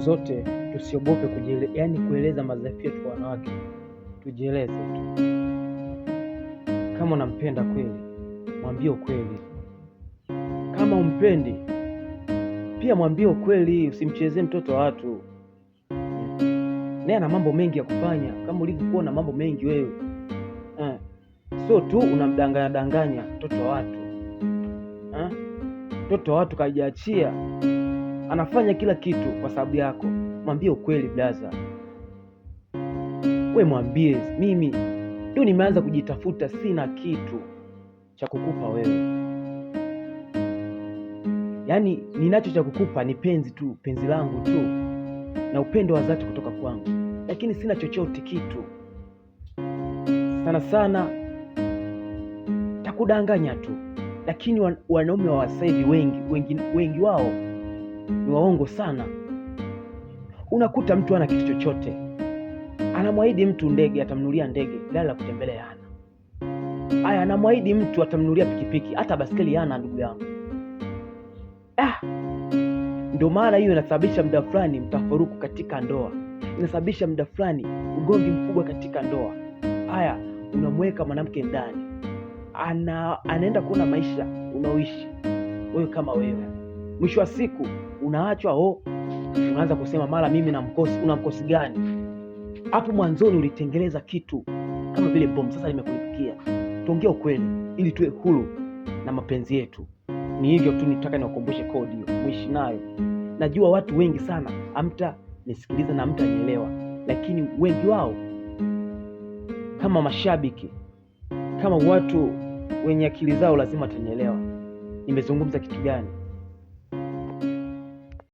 zote tusiogope kueleza madhaifu yetu kwa wanawake. Tujieleze tu. Kama unampenda kweli, mwambie ukweli. Kama umpendi, pia mwambie ukweli. Usimchezee mtoto wa watu. Naye ana mambo mengi ya kufanya, kama ulivyokuwa na mambo mengi wewe. Sio tu unamdanganya mtoto wa watu. Mtoto wa watu kajiachia, anafanya kila kitu kwa sababu yako. Mwambie ukweli blaza. We mwambie, mimi ndio nimeanza kujitafuta, sina kitu cha kukupa wewe. Yaani ninacho cha kukupa ni penzi tu, penzi langu tu na upendo wa dhati kutoka kwangu, lakini sina chochote kitu. Sana sana takudanganya tu, lakini wanaume wa sasa hivi wengi wao ni waongo sana. Unakuta mtu ana kitu chochote, anamwahidi mtu ndege, atamnunulia ndege, gari la kutembelea hana. Aya, anamwahidi mtu atamnunulia pikipiki, hata baskeli hana ndugu yangu. Ndio maana hiyo inasababisha muda fulani mtafaruku katika ndoa, inasababisha muda fulani ugomvi mkubwa katika ndoa. Haya, unamweka mwanamke ndani, anaenda kuona maisha unaoishi wewe kama wewe. Mwisho wa siku unaachwa, unaanza kusema mara mimi na mkosi. Una mkosi gani? Hapo mwanzoni ulitengeleza kitu kama vile bomu, sasa limekulipukia. Tuongea ukweli ili tuwe huru na mapenzi yetu. Ni hivyo tu, nitaka niwakumbushe kodi hiyo, muishi nayo. Najua watu wengi sana hamtanisikiliza na hamtanielewa, lakini wengi wao kama mashabiki, kama watu wenye akili zao lazima watanielewa nimezungumza kitu gani.